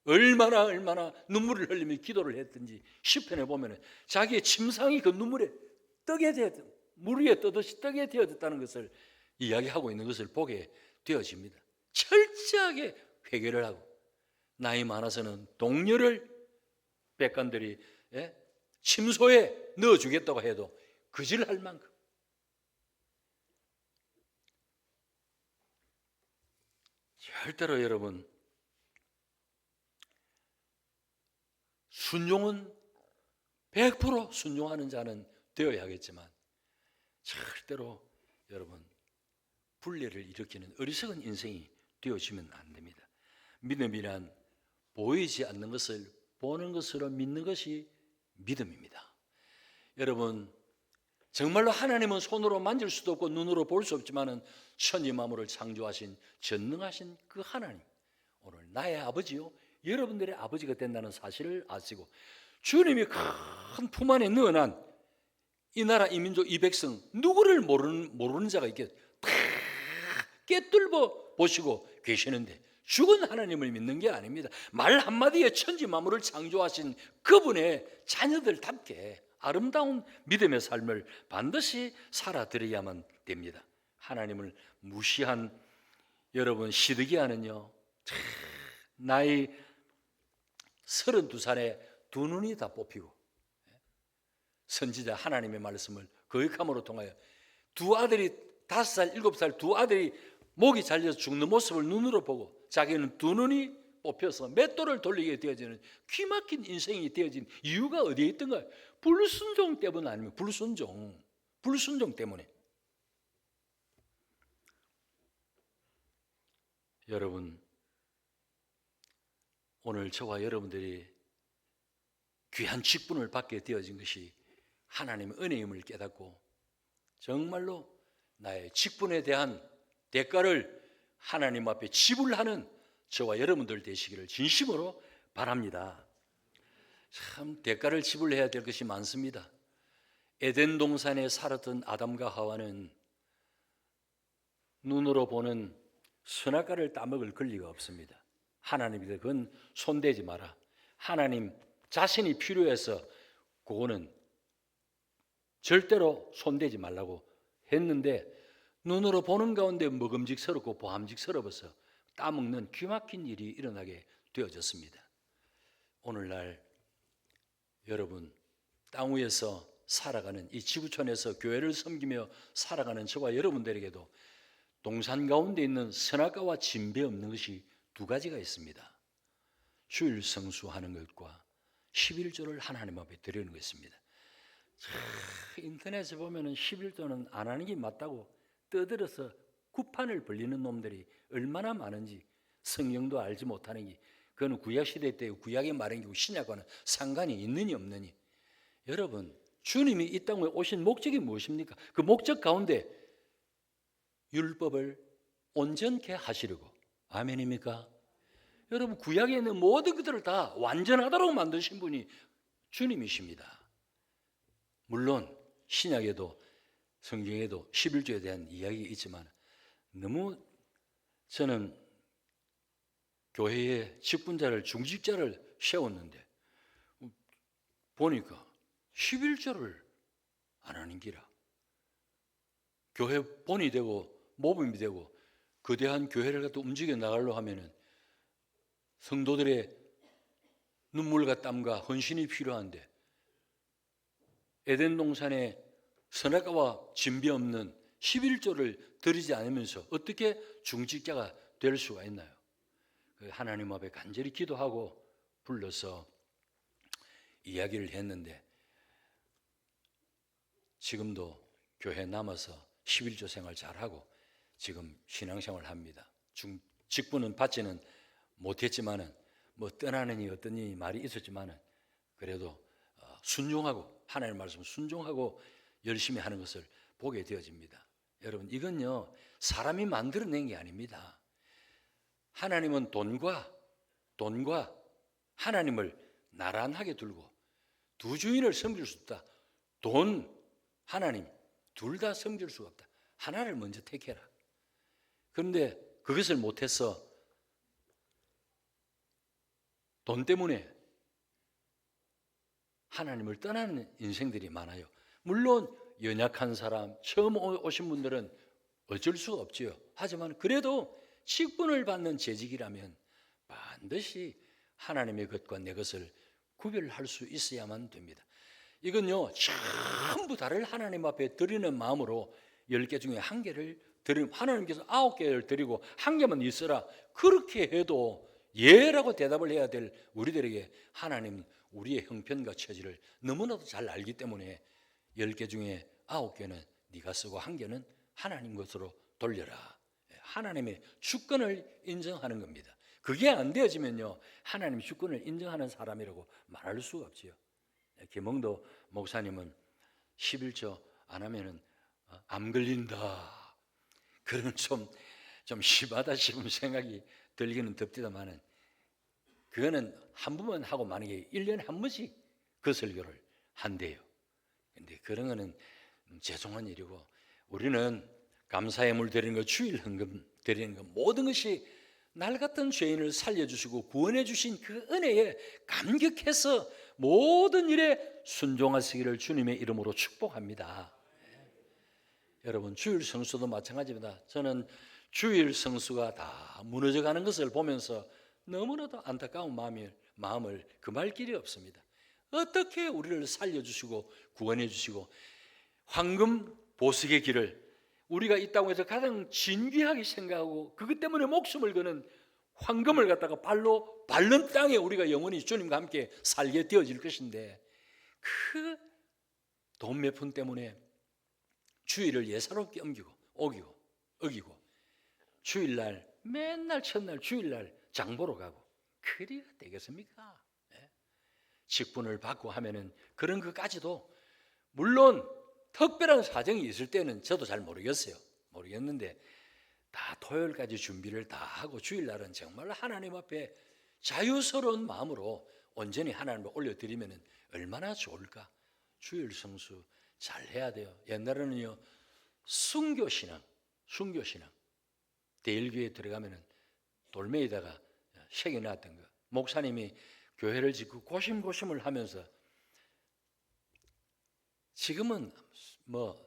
Speaker 2: 얼마나 눈물을 흘리며 기도를 했든지 시편에 보면 자기의 침상이 그 눈물에 떡에 되었다, 물 위에 떠듯이 떡에 되어졌다는 것을 이야기하고 있는 것을 보게 되어집니다. 철저하게 회개를 하고 나이 많아서는 동료를 백관들이 침소에 넣어주겠다고 해도 그질할 만큼 절대로 여러분 순종은 100% 순종하는 자는 되어야겠지만 절대로 여러분 분리를 일으키는 어리석은 인생이 되어지면 안 됩니다. 믿음이란 보이지 않는 것을 보는 것으로 믿는 것이 믿음입니다. 여러분 정말로 하나님은 손으로 만질 수도 없고 눈으로 볼 수 없지만은 천지 만물을 창조하신 전능하신 그 하나님, 오늘 나의 아버지요 여러분들의 아버지가 된다는 사실을 아시고 주님이 큰 품 안에 넣어난 이 나라 이 민족 이 백성 누구를 모르는 자가 있겠 다 꿰뚫어 보시고 계시는데 죽은 하나님을 믿는 게 아닙니다. 말 한마디에 천지 만물을 창조하신 그분의 자녀들답게 아름다운 믿음의 삶을 반드시 살아드려야만 됩니다. 하나님을 무시한 여러분 시드기야는요 나이 32살에 두 눈이 다 뽑히고 선지자 하나님의 말씀을 거역함으로 통하여 두 아들이 5살, 7살 두 아들이 목이 잘려서 죽는 모습을 눈으로 보고 자기는 두 눈이 뽑혀서 맷돌을 돌리게 되어지는 귀막힌 인생이 되어진 이유가 어디에 있던가요? 불순종 때문 아니면 불순종 때문에. 여러분 오늘 저와 여러분들이 귀한 직분을 받게 되어진 것이 하나님의 은혜임을 깨닫고 정말로 나의 직분에 대한 대가를 하나님 앞에 지불하는 저와 여러분들 되시기를 진심으로 바랍니다. 참 대가를 지불해야 될 것이 많습니다. 에덴 동산에 살았던 아담과 하와는 눈으로 보는 선악과를 따먹을 권리가 없습니다. 하나님이 그건 손대지 마라. 하나님 자신이 필요해서 그거는 절대로 손대지 말라고 했는데 눈으로 보는 가운데 먹음직스럽고 보함직스러워서 따먹는 귀막힌 일이 일어나게 되어졌습니다. 오늘날 여러분 땅 위에서 살아가는 이 지구촌에서 교회를 섬기며 살아가는 저와 여러분들에게도 동산 가운데 있는 선악과와 진배 없는 것이 두 가지가 있습니다. 주일 성수하는 것과 11조를 하나님 앞에 드리는 것입니다. 인터넷에 보면 11조는 안 하는 게 맞다고 떠들어서 구판을 벌리는 놈들이 얼마나 많은지 성경도 알지 못하는 게 그건 구약시대 때 구약의 말인 게 신약과는 상관이 있느니 없느니. 여러분 주님이 이 땅에 오신 목적이 무엇입니까? 그 목적 가운데 율법을 온전케 하시려고. 아멘입니까? 여러분 구약에 있는 모든 것들을 다 완전하도록 만드신 분이 주님이십니다. 물론 신약에도 성경에도 11조에 대한 이야기가 있지만 너무 저는 교회에 직분자를 중직자를 세웠는데 보니까 11조를 안 하는 기라. 교회 본이 되고 모범이 되고 거대한 교회를 갖다 움직여 나가려고 하면은 성도들의 눈물과 땀과 헌신이 필요한데 에덴 동산에 선악과와 진비 없는 11조를 드리지 않으면서 어떻게 중직자가 될 수가 있나요? 하나님 앞에 간절히 기도하고 불러서 이야기를 했는데 지금도 교회에 남아서 11조 생활 잘하고 지금 신앙생활을 합니다. 직분은 받지는 못했지만은 뭐 떠나느니 어떠니 말이 있었지만은 그래도 순종하고 하나님의 말씀 순종하고 열심히 하는 것을 보게 되어집니다. 여러분 이건요 사람이 만들어낸 게 아닙니다. 하나님은 돈과 하나님을 나란하게 두고 두 주인을 섬길 수 없다. 돈, 하나님 둘 다 섬길 수가 없다. 하나를 먼저 택해라. 그런데 그것을 못해서 돈 때문에 하나님을 떠나는 인생들이 많아요. 물론 연약한 사람, 처음 오신 분들은 어쩔 수가 없지요. 하지만 그래도 직분을 받는 재직이라면 반드시 하나님의 것과 내 것을 구별할 수 있어야만 됩니다. 이건요 전부 다를 하나님 앞에 드리는 마음으로 10개 중에 1개를 드리면 하나님께서 9개를 드리고 1개만 있어라 그렇게 해도 예라고 대답을 해야 될 우리들에게 하나님은 우리의 형편과 처지를 너무나도 잘 알기 때문에 10개 중에 9개는 네가 쓰고 1개는 하나님 것으로 돌려라. 하나님의 주권을 인정하는 겁니다. 그게 안 되어지면요, 하나님 주권을 인정하는 사람이라고 말할 수가 없지요. 김홍도 목사님은 11조 안 하면은 암 걸린다. 그런 좀 심하다 싶은 생각이 들기는 듭디다마는 그거는 한 번만 하고 만약에 1년에 한 번씩 그 설교를 한대요. 근데 그런 거는 죄송한 일이고, 우리는 감사의 물 드리는 것, 주일 헌금 드리는 것, 모든 것이 날 같은 죄인을 살려주시고 구원해 주신 그 은혜에 감격해서 모든 일에 순종하시기를 주님의 이름으로 축복합니다. 여러분, 주일 성수도 마찬가지입니다. 저는 주일 성수가 다 무너져가는 것을 보면서 너무나도 안타까운 마음을 금할 길이 없습니다. 어떻게 우리를 살려주시고 구원해 주시고 황금 보석의 길을, 우리가 이 땅에서 가장 진귀하게 생각하고 그것 때문에 목숨을 거는 황금을 갖다가 발로 밟는 땅에 우리가 영원히 주님과 함께 살게 되어질 것인데, 그 돈 몇 푼 때문에 주일을 예사롭게 어기고 주일날 맨날 첫날 주일날 장보러 가고 그래야 되겠습니까? 직분을 받고 하면은 그런 것까지도, 물론 특별한 사정이 있을 때는 저도 잘 모르겠는데 다 토요일까지 준비를 다 하고 주일날은 정말 하나님 앞에 자유스러운 마음으로 온전히 하나님을 올려드리면 얼마나 좋을까. 주일 성수 잘 해야 돼요. 옛날에는요, 순교신앙 대일교회에 들어가면은 돌멩이에다가 새겨놨던 거, 목사님이 교회를 짓고 고심고심을 하면서, 지금은 뭐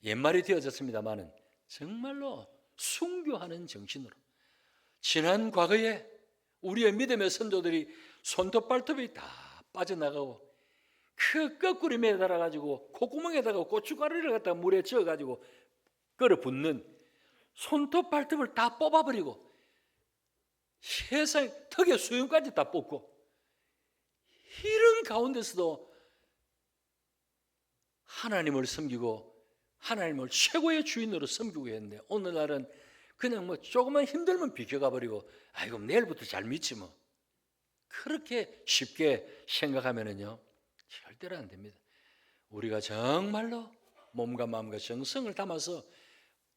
Speaker 2: 옛말이 되어졌습니다만은 정말로 순교하는 정신으로, 지난 과거에 우리의 믿음의 선조들이 손톱 발톱이 다 빠져나가고 그 거꾸로 매달아 가지고 콧구멍에다가 고춧가루를 갖다가 물에 저어 가지고 끓여 붓는 손톱 발톱을 다 뽑아버리고 세상 턱에 수염까지 다 뽑고, 이런 가운데서도 하나님을 섬기고 하나님을 최고의 주인으로 섬기고 했는데, 오늘날은 그냥 뭐 조금만 힘들면 비켜가 버리고 아이고 내일부터 잘 믿지 뭐, 그렇게 쉽게 생각하면은요 절대로 안 됩니다. 우리가 정말로 몸과 마음과 정성을 담아서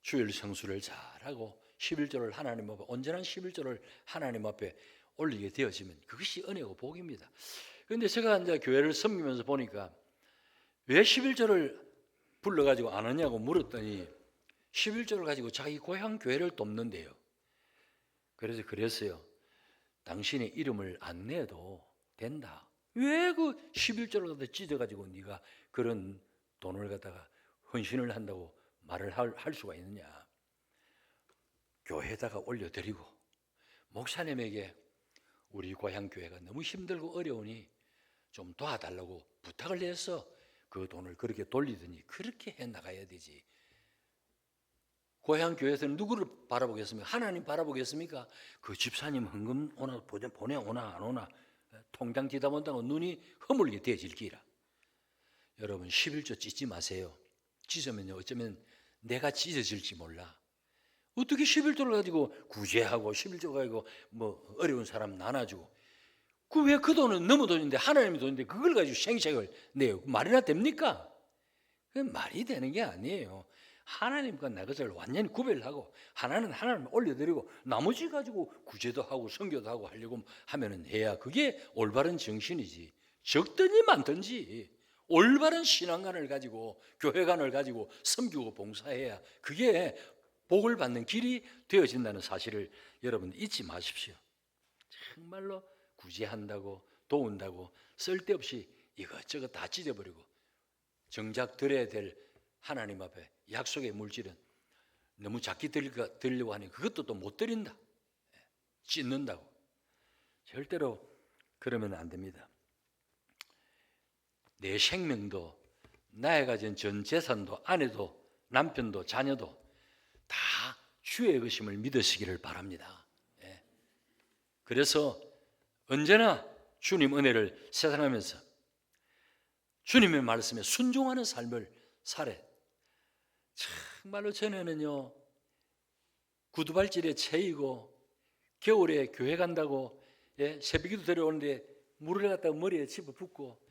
Speaker 2: 주일 성수를 잘하고 11조를 하나님 앞에, 온전한 11조를 하나님 앞에 올리게 되어지면 그것이 은혜고 복입니다. 그런데 제가 이제 교회를 섬기면서 보니까 왜 11조를 불러가지고 안 하냐고 물었더니 11조를 가지고 자기 고향 교회를 돕는데요. 그래서 그랬어요. 당신의 이름을 안 내도 된다. 왜 그 11조를 갖다 찢어가지고 네가 그런 돈을 갖다가 헌신을 한다고 말을 할 수가 있느냐. 교회에다가 올려드리고 목사님에게 우리 고향 교회가 너무 힘들고 어려우니 좀 도와달라고 부탁을 해서 그 돈을 그렇게 돌리더니 그렇게 해나가야 되지. 고향 교회에서는 누구를 바라보겠습니까? 하나님 바라보겠습니까? 그 집사님 헌금 오나 보내오나 안 오나 통장 뒤다 본다고 눈이 허물게 되어질기라. 여러분 11조 찢지 마세요. 찢으면요 어쩌면 내가 찢어질지 몰라. 어떻게 11조를 가지고 구제하고 11조 가지고 뭐 어려운 사람 나눠주고, 왜 그 돈은 너무 돈인데 하나님의 돈인데 그걸 가지고 생색을 내요. 말이나 됩니까? 그건 말이 되는 게 아니에요. 하나님과 나 것을 완전히 구별하고 하나는 하나님을 올려드리고 나머지 가지고 구제도 하고 선교도 하고 하려고 하면은 해야 그게 올바른 정신이지. 적든지 많든지 올바른 신앙관을 가지고 교회관을 가지고 섬기고 봉사해야 그게 복을 받는 길이 되어진다는 사실을 여러분 잊지 마십시오. 정말로 구제한다고 도운다고 쓸데없이 이것저것 다 찢어버리고 정작 드려야 될 하나님 앞에 약속의 물질은 너무 작게 드리려고 하니 그것도 또 못 드린다. 찢는다고. 절대로 그러면 안 됩니다. 내 생명도 나의 가진 전 재산도 아내도 남편도 자녀도 다 주의 것임을 믿으시기를 바랍니다. 그래서 언제나 주님 은혜를 세상하면서 주님의 말씀에 순종하는 삶을 살해. 정말로 전에는요, 구두발질에 채이고 겨울에 교회 간다고 새벽기도 데려오는데 물을 갖다가 머리에 집어붓고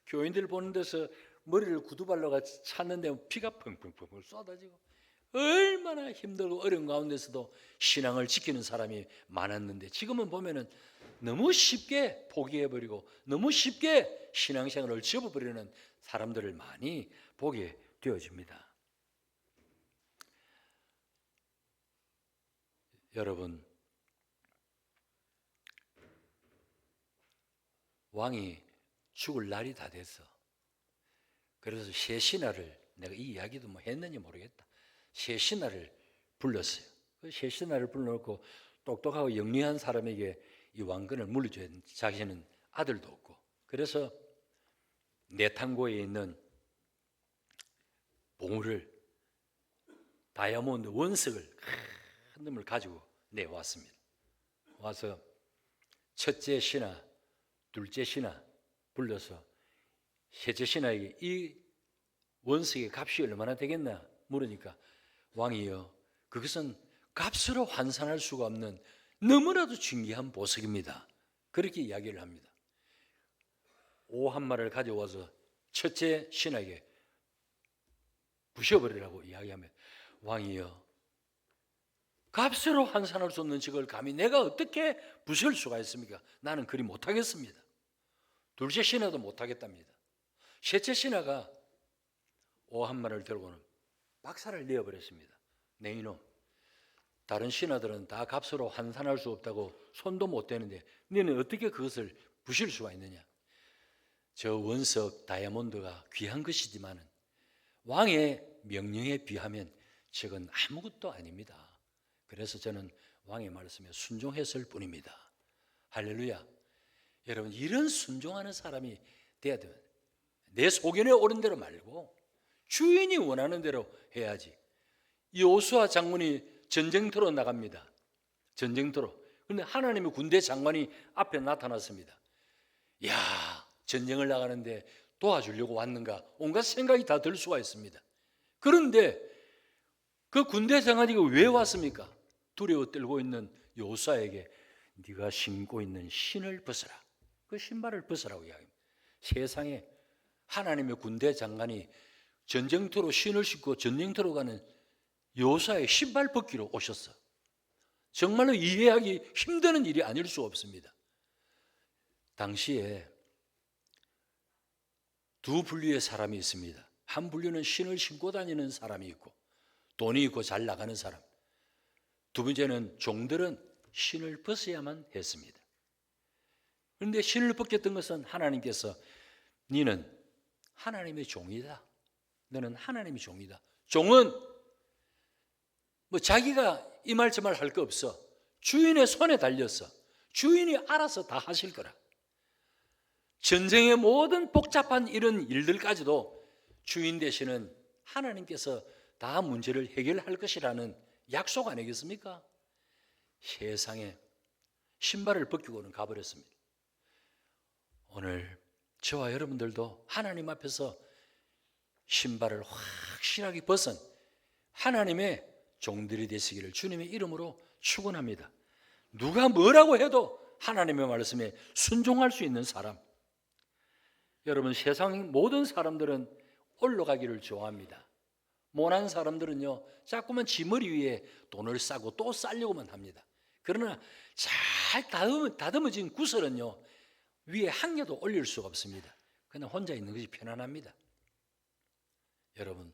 Speaker 2: 교인들 보는 데서 머리를 구두발로가 찼는데 피가 펑펑펑 쏟아지고 얼마나 힘들고 어려운 가운데서도 신앙을 지키는 사람이 많았는데 지금은 보면은 너무 쉽게 포기해버리고 너무 쉽게 신앙생활을 접어버리는 사람들을 많이 보게 되어집니다. 여러분, 왕이 죽을 날이 다 됐어. 그래서 셰신하를, 내가 이 이야기도 뭐 했는지 모르겠다, 셰신하를 불렀어요. 그 셰신하를 불러놓고 똑똑하고 영리한 사람에게 이 왕권을 물려줘야 자기는 아들도 없고, 그래서 내탕고에 있는 봉우를, 다이아몬드 원석을 큰 놈을 가지고 내왔습니다. 와서 첫째 신하, 둘째 신하 불러서 셋째 신하에게 이 원석의 값이 얼마나 되겠나 물으니까, 왕이여, 그것은 값으로 환산할 수가 없는 너무나도 중요한 보석입니다. 그렇게 이야기를 합니다. 오 한 마리를 가져와서 첫째 신하에게 부셔버리라고 이야기하면, 왕이여, 값으로 환산할 수 없는 저걸 감히 내가 어떻게 부실 수가 있습니까? 나는 그리 못하겠습니다. 둘째 신하도 못하겠답니다. 셋째 신하가 오 한 마리를 들고는 박살을 내어버렸습니다. 내 이놈, 다른 신하들은 다 값으로 환산할 수 없다고 손도 못 대는데 너는 어떻게 그것을 부실 수가 있느냐? 저 원석 다이아몬드가 귀한 것이지만 왕의 명령에 비하면 저건 아무것도 아닙니다. 그래서 저는 왕의 말씀에 순종했을 뿐입니다. 할렐루야. 여러분, 이런 순종하는 사람이 돼야 돼요. 내 소견에 오른 대로 말고 주인이 원하는 대로 해야지. 여호수아 장군이 전쟁터로 나갑니다. 전쟁터로. 그런데 하나님의 군대 장관이 앞에 나타났습니다. 야, 전쟁을 나가는데 도와주려고 왔는가? 온갖 생각이 다 들 수가 있습니다. 그런데 그 군대 장관이 왜 왔습니까? 두려워 떨고 있는 여호수아에게 네가 신고 있는 신을 벗어라. 그 신발을 벗으라고 이야기합니다. 세상에 하나님의 군대 장관이 전쟁터로 신을 신고 전쟁터로 가는 여호수아의 신발 벗기로 오셨어. 정말로 이해하기 힘드는 일이 아닐 수 없습니다. 당시에 두 분류의 사람이 있습니다. 한 분류는 신을 신고 다니는 사람이 있고 돈이 있고 잘 나가는 사람. 두 번째는 종들은 신을 벗어야만 했습니다. 그런데 신을 벗겼던 것은 하나님께서 너는 하나님의 종이다. 너는 하나님의 종이다. 종은 뭐 자기가 이 말 저 말 할 거 없어. 주인의 손에 달렸어. 주인이 알아서 다 하실 거라. 전쟁의 모든 복잡한 이런 일들까지도 주인 되시는 하나님께서 다 문제를 해결할 것이라는 약속 아니겠습니까? 세상에 신발을 벗기고는 가버렸습니다. 오늘 저와 여러분들도 하나님 앞에서 신발을 확실하게 벗은 하나님의 종들이 되시기를 주님의 이름으로 축원합니다. 누가 뭐라고 해도 하나님의 말씀에 순종할 수 있는 사람. 여러분, 세상 모든 사람들은 올라가기를 좋아합니다. 모난 사람들은요, 자꾸만 지 머리 위에 돈을 싸고 또 싸려고만 합니다. 그러나 잘 다듬어진 구슬은요, 위에 한 개도 올릴 수가 없습니다. 그냥 혼자 있는 것이 편안합니다. 여러분,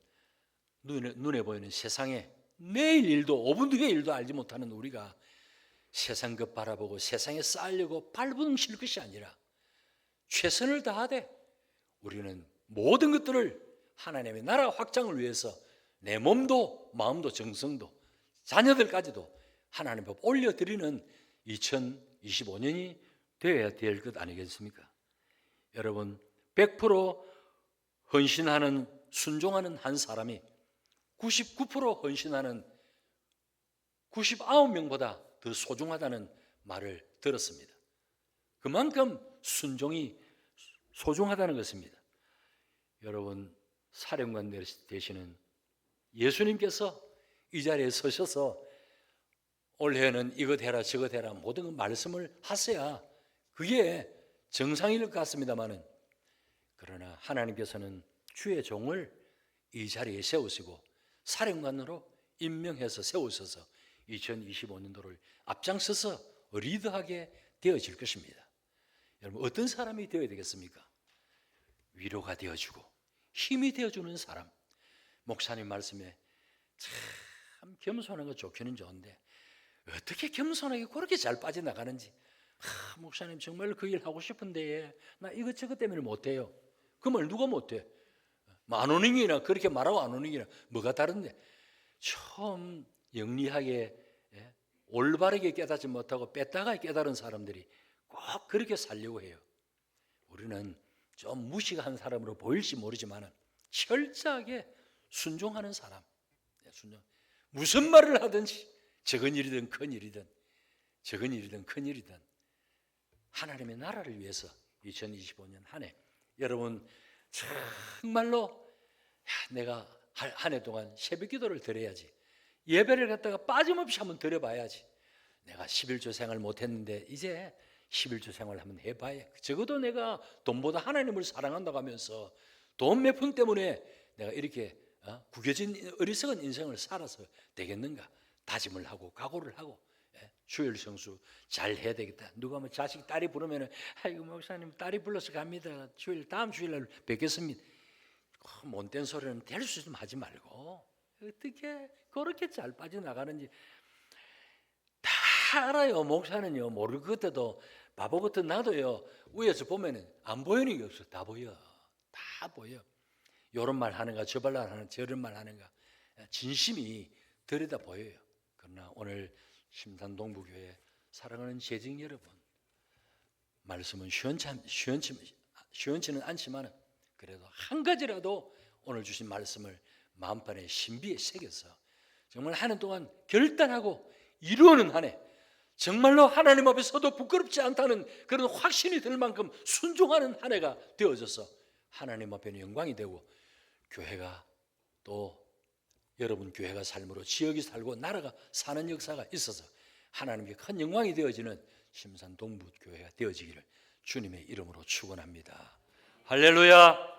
Speaker 2: 눈에 보이는 세상에 내일 일도 5분 뒤의 일도 알지 못하는 우리가 세상 것 바라보고 세상에 쌓으려고 발버둥칠 것이 아니라 최선을 다하되 우리는 모든 것들을 하나님의 나라 확장을 위해서 내 몸도 마음도 정성도 자녀들까지도 하나님 법 올려드리는 2025년이 되어야 될 것 아니겠습니까? 여러분, 100% 헌신하는 순종하는 한 사람이 99% 헌신하는 99명보다 더 소중하다는 말을 들었습니다. 그만큼 순종이 소중하다는 것입니다. 여러분, 사령관 되시는 예수님께서 이 자리에 서셔서 올해는 이것 해라 저것 해라 모든 말씀을 하셔야 그게 정상일 것 같습니다만은, 그러나 하나님께서는 주의 종을 이 자리에 세우시고 사령관으로 임명해서 세우셔서 2025년도를 앞장서서 리드하게 되어질 것입니다. 여러분, 어떤 사람이 되어야 되겠습니까? 위로가 되어주고 힘이 되어주는 사람. 목사님 말씀에 참 겸손한 거 좋기는 좋은데 어떻게 겸손하게 그렇게 잘 빠져나가는지, 목사님 정말 그 일 하고 싶은데 나 이것저것 때문에 못해요. 그 말 누가 못해? 안 오는 게나 그렇게 말하고 안 오는 게나 뭐가 다른데, 처음 영리하게 올바르게 깨닫지 못하고 뺐다가 깨달은 사람들이 꼭 그렇게 살려고 해요. 우리는 좀 무식한 사람으로 보일지 모르지만 철저하게 순종하는 사람, 무슨 말을 하든지 적은 일이든 큰 일이든 적은 일이든 큰 일이든 하나님의 나라를 위해서 2025년 한 해 여러분 정말로 내가 한 해 동안 새벽 기도를 드려야지, 예배를 갖다가 빠짐없이 한번 드려봐야지, 내가 11조 생활 못했는데 이제 11조 생활 한번 해봐야, 적어도 내가 돈보다 하나님을 사랑한다고 하면서 돈 몇 푼 때문에 내가 이렇게 구겨진 어리석은 인생을 살아서 되겠는가 다짐을 하고 각오를 하고 주일 성수 잘 해야 되겠다. 누가 뭐 자식 딸이 부르면은 아이고 목사님 딸이 불러서 갑니다. 주일 다음 주일날 뵙겠습니다. 못된 소리는 될 수 좀 하지 말고 어떻게 그렇게 잘 빠져나가는지 다 알아요. 목사는요 모를 것 같아도 바보 같은 나도요 위에서 보면은 안 보이는 게 없어. 다 보여. 다 보여. 요런 말 하는가 저런 말 하는가 저런 말 하는가 진심이 들여다 보여요. 그러나 오늘 심산동부교회 사랑하는 재직 여러분, 말씀은 시원치는 않지만 그래도 한 가지라도 오늘 주신 말씀을 마음판에 신비에 새겨서 정말 한 해 동안 결단하고 이루어는 한 해, 정말로 하나님 앞에 서도 부끄럽지 않다는 그런 확신이 들 만큼 순종하는 한 해가 되어져서 하나님 앞에는 영광이 되고 교회가 또 여러분 교회가 삶으로 지역이 살고 나라가 사는 역사가 있어서 하나님께 큰 영광이 되어지는 심산 동부 교회가 되어지기를 주님의 이름으로 축원합니다. 할렐루야.